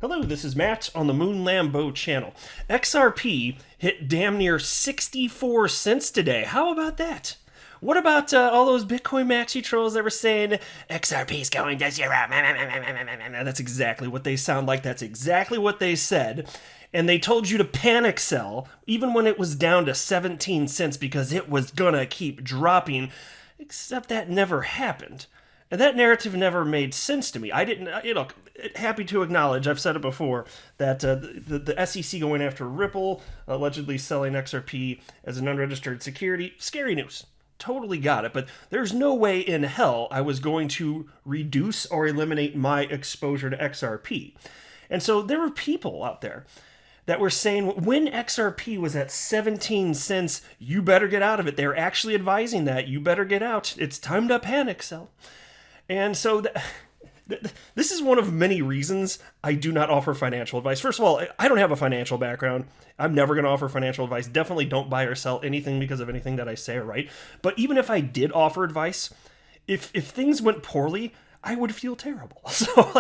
Hello, this is Matt on the Moon Lambo channel. XRP hit damn near 64 cents today. How about that? What about all those Bitcoin maxi trolls that were saying XRP's going to zero? That's exactly what they sound like. That's exactly what they said. And they told you to panic sell even when it was down to 17 cents because it was gonna keep dropping. Except that never happened. And that narrative never made sense to me. I didn't, happy to acknowledge, I've said it before, that the SEC going after Ripple, allegedly selling XRP as an unregistered security, scary news. Totally got it, but there's no way in hell I was going to reduce or eliminate my exposure to XRP. And so there were people out there that were saying when XRP was at 17 cents, you better get out of it. They're actually advising that. You better get out. It's time to panic sell. And so this is one of many reasons I do not offer financial advice. First of all, I don't have a financial background. I'm never going to offer financial advice. Definitely don't buy or sell anything because of anything that I say or write. But even if I did offer advice, if things went poorly, I would feel terrible. So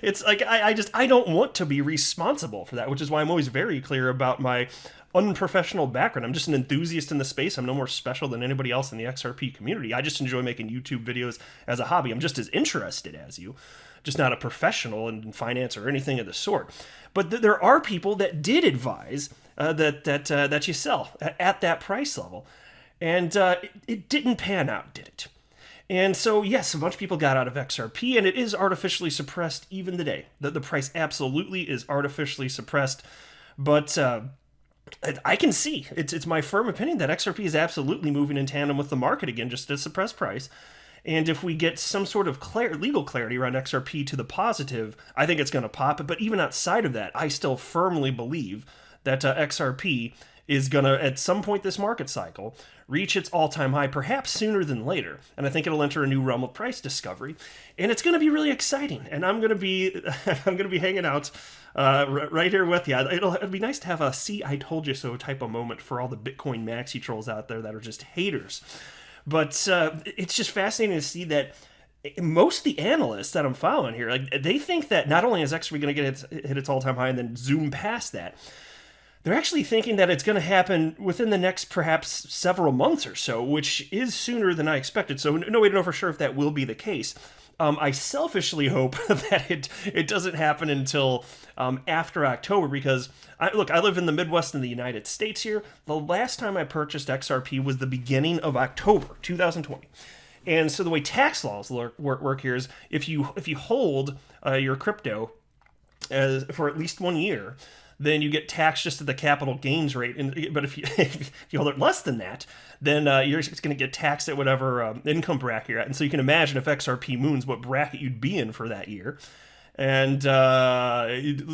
it's like I don't want to be responsible for that, which is why I'm always very clear about my unprofessional background. I'm just an enthusiast in the space. I'm no more special than anybody else in the XRP community. I just enjoy making YouTube videos as a hobby. I'm just as interested as you, just not a professional in finance or anything of the sort. But there are people that did advise that you sell at that price level, and it didn't pan out, did it? And so, yes, a bunch of people got out of XRP, and it is artificially suppressed even today. The price absolutely is artificially suppressed, but I can see, it's my firm opinion that XRP is absolutely moving in tandem with the market again, just at a suppressed price. And if we get some sort of legal clarity around XRP to the positive, I think it's going to pop. But even outside of that, I still firmly believe that XRP is going to, at some point this market cycle, reach its all-time high, perhaps sooner than later. And I think it'll enter a new realm of price discovery. And it's going to be really exciting. And I'm going to be hanging out right here with you. It'll be nice to have a see I told you so type of moment for all the Bitcoin maxi trolls out there that are just haters. But it's just fascinating to see that most of the analysts that I'm following here, they think that not only is XRP going to hit its all-time high and then zoom past that, they're actually thinking that it's going to happen within the next perhaps several months or so, which is sooner than I expected. So no way to know for sure if that will be the case. I selfishly hope that it doesn't happen until after October because, I live in the Midwest in the United States here. The last time I purchased XRP was the beginning of October 2020. And so the way tax laws work here is if you hold your crypto for at least 1 year, then you get taxed just at the capital gains rate. But if you hold it less than that, then you're just going to get taxed at whatever income bracket you're at. And so you can imagine if XRP moons, what bracket you'd be in for that year. And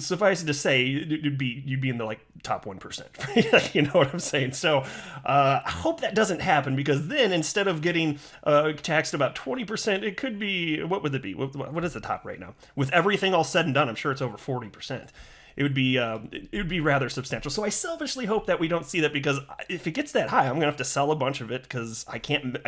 suffice it to say, you'd be in the top 1%. You know what I'm saying? So I hope that doesn't happen because then instead of getting taxed about 20%, it could be, what would it be? What is the top right now? With everything all said and done, I'm sure it's over 40%. It would be rather substantial. So I selfishly hope that we don't see that because if it gets that high, I'm gonna have to sell a bunch of it because I can't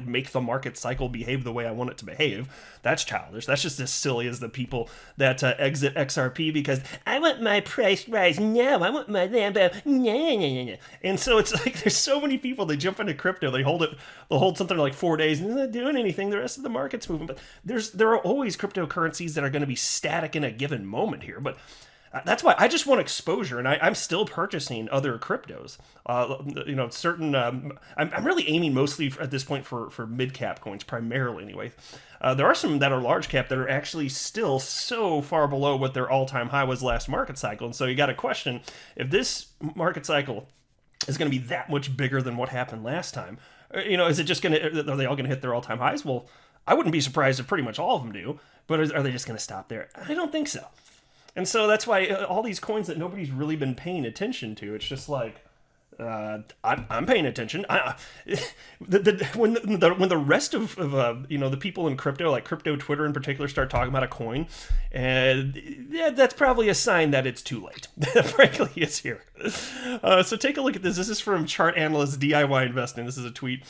make the market cycle behave the way I want it to behave. That's childish. That's just as silly as the people that exit XRP because I want my price rise. No, I want my Lambo. No. And so it's like there's so many people they jump into crypto. They'll hold something like 4 days and they're not doing anything. The rest of the market's moving. But there are always cryptocurrencies that are going to be static in a given moment here. But that's why I just want exposure, and I'm still purchasing other cryptos. Certain. I'm really aiming mostly at this point for mid cap coins, primarily anyway. There are some that are large cap that are actually still so far below what their all time high was last market cycle, and so you got to question if this market cycle is going to be that much bigger than what happened last time. Is it just going to? Are they all going to hit their all time highs? Well, I wouldn't be surprised if pretty much all of them do, but are they just going to stop there? I don't think so. And so that's why all these coins that nobody's really been paying attention to, it's just like, I'm paying attention. When the rest of the people in crypto, like crypto Twitter in particular, start talking about a coin, that's probably a sign that it's too late. Frankly, it's here. So take a look at this. This is from Chart Analyst DIY Investing. This is a tweet.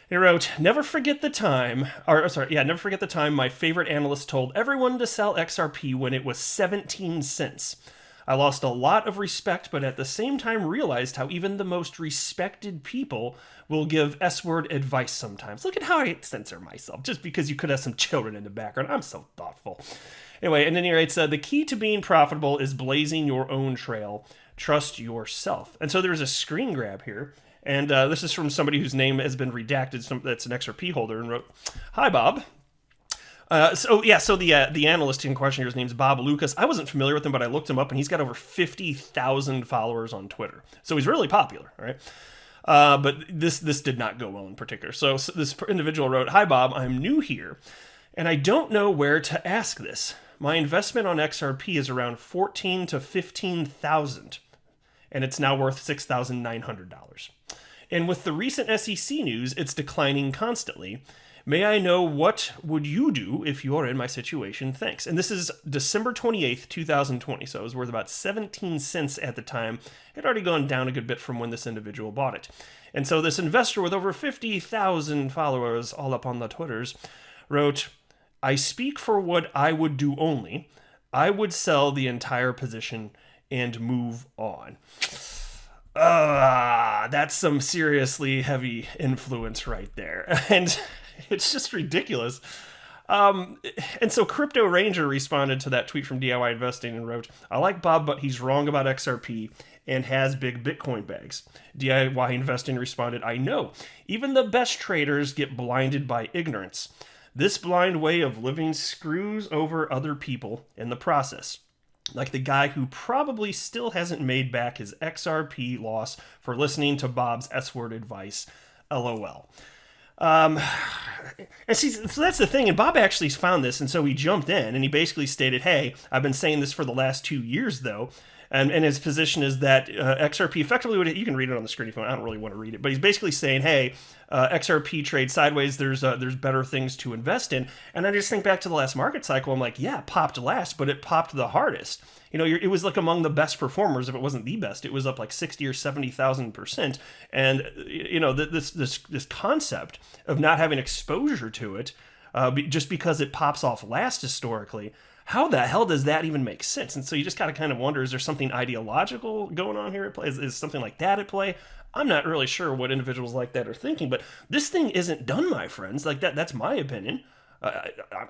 He wrote, never forget the time, never forget the time my favorite analyst told everyone to sell XRP when it was 17 cents. I lost a lot of respect, but at the same time realized how even the most respected people will give S-word advice sometimes. Look at how I censor myself, just because you could have some children in the background. I'm so thoughtful. Anyway, and then he writes, the key to being profitable is blazing your own trail. Trust yourself. And so there's a screen grab here. And this is from somebody whose name has been redacted. That's an XRP holder, and wrote, "Hi, Bob." The analyst in question here, his name's Bob Lucas. I wasn't familiar with him, but I looked him up, and he's got over 50,000 followers on Twitter. So he's really popular, right? But this did not go well in particular. So this individual wrote, "Hi, Bob. I'm new here, and I don't know where to ask this. My investment on XRP is around 14 to 15,000, and it's now worth $6,900. And with the recent SEC news, it's declining constantly. May I know what would you do if you are in my situation? Thanks." And this is December 28th, 2020. So it was worth about 17 cents at the time. It had already gone down a good bit from when this individual bought it. And so this investor with over 50,000 followers all up on the Twitters wrote, "I speak for what I would do only. I would sell the entire position and move on." That's some seriously heavy influence right there. And it's just ridiculous. And so Crypto Ranger responded to that tweet from DIY Investing and wrote, "I like Bob, but he's wrong about XRP and has big Bitcoin bags." DIY Investing responded, "I know. Even the best traders get blinded by ignorance. This blind way of living screws over other people in the process. Like the guy who probably still hasn't made back his XRP loss for listening to Bob's S-word advice. LOL." And see, so that's the thing. And Bob actually found this, and so he jumped in and he basically stated, "Hey, I've been saying this for the last 2 years, though." And his position is that XRP effectively, you can read it on the screen if you want. I don't really want to read it, but he's basically saying, hey, XRP trades sideways. There's better things to invest in. And I just think back to the last market cycle. I'm like, yeah, it popped last, but it popped the hardest. You know, it was like among the best performers. If it wasn't the best, it was up like 60 or 70,000%. And you know, this concept of not having exposure to it, just because it pops off last historically. How the hell does that even make sense? And so you just got to kind of wonder, is there something ideological going on here at play? Is something like that at play? I'm not really sure what individuals like that are thinking, but this thing isn't done, my friends. Like that's my opinion.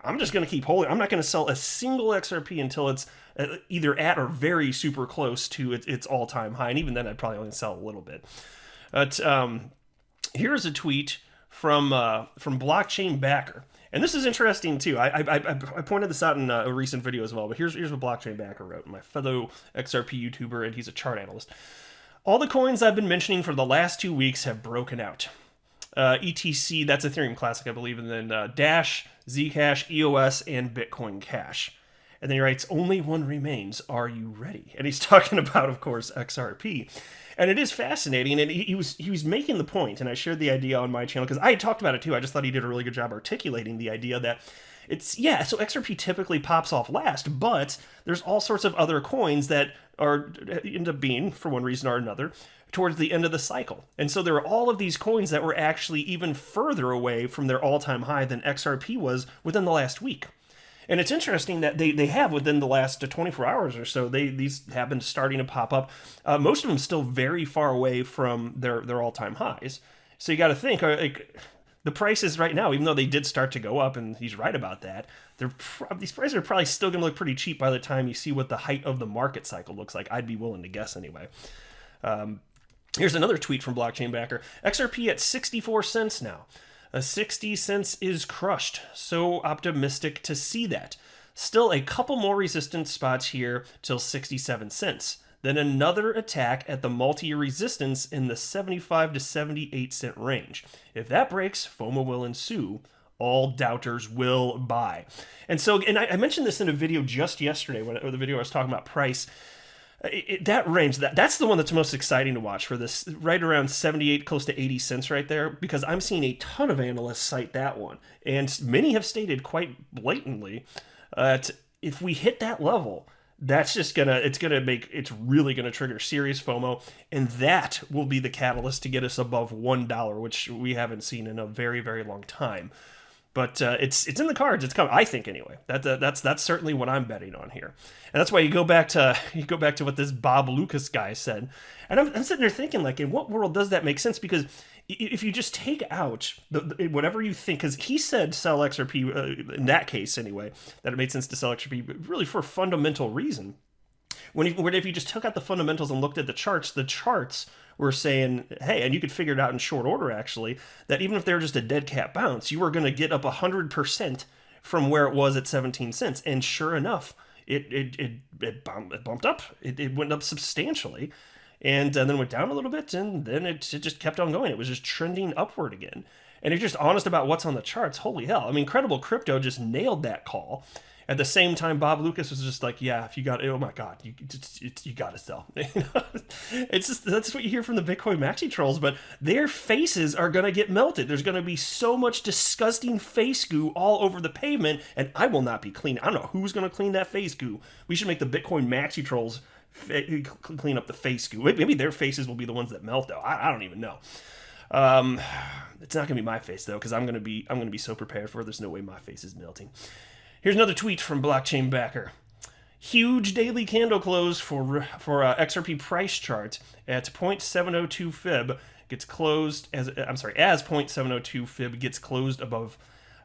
I'm just going to keep holding. I'm not going to sell a single XRP until it's either at or very super close to its all-time high. And even then, I'd probably only sell a little bit. But here's a tweet from Blockchain Backer. And this is interesting too. I pointed this out in a recent video as well, but here's what Blockchain Backer wrote, my fellow XRP YouTuber, and he's a chart analyst. "All the coins I've been mentioning for the last 2 weeks have broken out. ETC, that's Ethereum Classic, I believe, and then Dash, Zcash, EOS, and Bitcoin Cash." And then he writes, "Only one remains. Are you ready?" And he's talking about, of course, XRP. And it is fascinating, and he was making the point, and I shared the idea on my channel, because I had talked about it too. I just thought he did a really good job articulating the idea that so XRP typically pops off last, but there's all sorts of other coins that end up being, for one reason or another, towards the end of the cycle. And so there are all of these coins that were actually even further away from their all-time high than XRP was within the last week. And it's interesting that they have within the last 24 hours or so, these have been starting to pop up. Most of them still very far away from their all-time highs. So you got to think, like, the prices right now, even though they did start to go up, and he's right about that, these prices are probably still going to look pretty cheap by the time you see what the height of the market cycle looks like. I'd be willing to guess anyway. Here's another tweet from Blockchain Backer. "XRP at 64 cents now. 60 cents is crushed. So optimistic to see that. Still a couple more resistance spots here till 67 cents. Then another attack at the multi-year resistance in the 75 to 78 cent range. If that breaks, FOMO will ensue. All doubters will buy." And so, and I mentioned this in a video just yesterday, or the video I was talking about price. That range, that's the one that's most exciting to watch for this, right around 78, close to 80 cents right there, because I'm seeing a ton of analysts cite that one. And many have stated quite blatantly that if we hit that level, that's just it's really gonna trigger serious FOMO, and that will be the catalyst to get us above $1, which we haven't seen in a very, very long time. But it's in the cards. It's coming, I think, anyway. That's certainly what I'm betting on here, and that's why you go back to what this Bob Lucas guy said, and I'm sitting there thinking, like, in what world does that make sense? Because if you just take out whatever you think, because he said sell XRP in that case anyway, that it made sense to sell XRP really for a fundamental reason. If you just took out the fundamentals and looked at the charts were saying, hey, and you could figure it out in short order actually, that even if they were just a dead cat bounce, you were going to get up 100% from where it was at 17 cents. And sure enough, it bumped up. It went up substantially, and then went down a little bit, and then it just kept on going. It was just trending upward again. And if you're just honest about what's on the charts, holy hell. I mean, Credible Crypto just nailed that call. At the same time, Bob Lucas was just like, yeah, if you got, oh my God, you got to sell. It's just, that's what you hear from the Bitcoin maxi trolls, but their faces are going to get melted. There's going to be so much disgusting face goo all over the pavement, and I will not be clean. I don't know who's going to clean that face goo. We should make the Bitcoin maxi trolls clean up the face goo. Maybe their faces will be the ones that melt, though. I don't even know. It's not going to be my face, though, because I'm going to be so prepared for it. There's no way my face is melting. Here's another tweet from Blockchain Backer. Huge daily candle close for XRP price chart at 0.702 fib gets closed as 0.702 fib gets closed above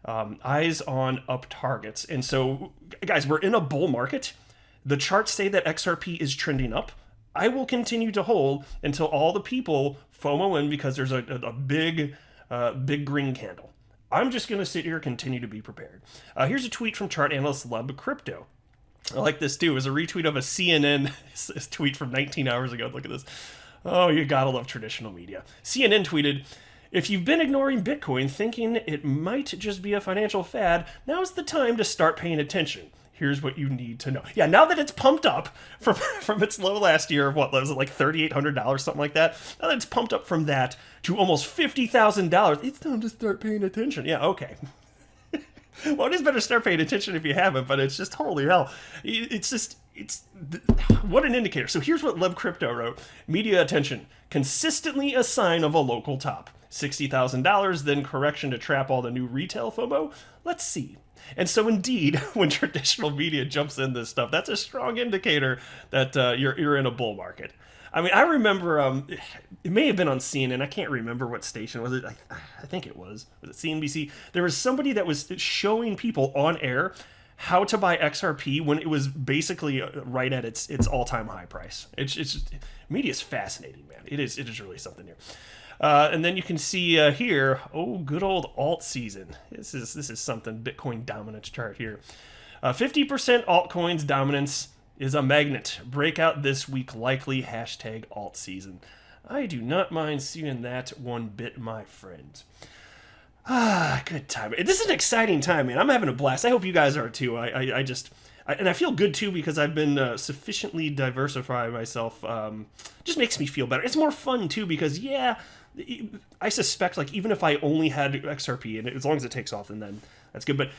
eyes on up targets. And so, guys, we're in a bull market. The charts say that XRP is trending up. I will continue to hold until all the people FOMO in because there's a big green candle. I'm just going to sit here and continue to be prepared. Here's a tweet from chart analyst Leb Crypto. I like this too. It was a retweet of a CNN tweet from 19 hours ago. Look at this. Oh, you gotta love traditional media. CNN tweeted, if you've been ignoring Bitcoin thinking it might just be a financial fad, now's the time to start paying attention. Here's what you need to know. Yeah, now that it's pumped up from its low last year of what was it, like $3,800, something like that. Now that it's pumped up from that to almost $50,000, it's time to start paying attention. Yeah, okay. Well, it is better to start paying attention if you haven't, but it's just holy hell. It's what an indicator. So here's what Leb Crypto wrote: media attention, consistently a sign of a local top. $60,000, then correction to trap all the new retail FOMO. Let's see. And so indeed, when traditional media jumps in this stuff, that's a strong indicator that you're in a bull market. I mean, I remember, it may have been on CNN. I can't remember what station was it. I think it was it CNBC? There was somebody that was showing people on air how to buy XRP when it was basically right at its all-time high price. It's just, media's fascinating, man. It is really something here. And then you can see here, oh, good old alt season. This is something. Bitcoin dominance chart here. 50% altcoins dominance is a magnet. Breakout this week likely. Hashtag alt season. I do not mind seeing that one bit, my friend. Good time. This is an exciting time, man. I'm having a blast. I hope you guys are too. And I feel good too because I've been sufficiently diversifying myself. Just makes me feel better. It's more fun too because, yeah, I suspect, like, even if I only had XRP, and as long as it takes off, and then that's good. But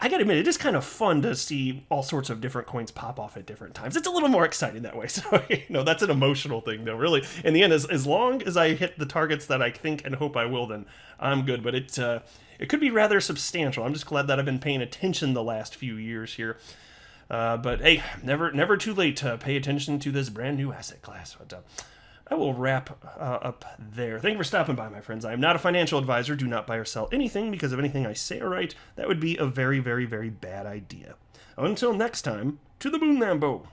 I gotta admit, it is kind of fun to see all sorts of different coins pop off at different times. It's a little more exciting that way. So, that's an emotional thing, though. Really, in the end, as long as I hit the targets that I think and hope I will, then I'm good. But it could be rather substantial. I'm just glad that I've been paying attention the last few years here. But hey, never too late to pay attention to this brand new asset class. But I will wrap up there. Thank you for stopping by, my friends. I am not a financial advisor. Do not buy or sell anything because of anything I say or write. That would be a very, very, very bad idea. Until next time, to the moon, Lambo.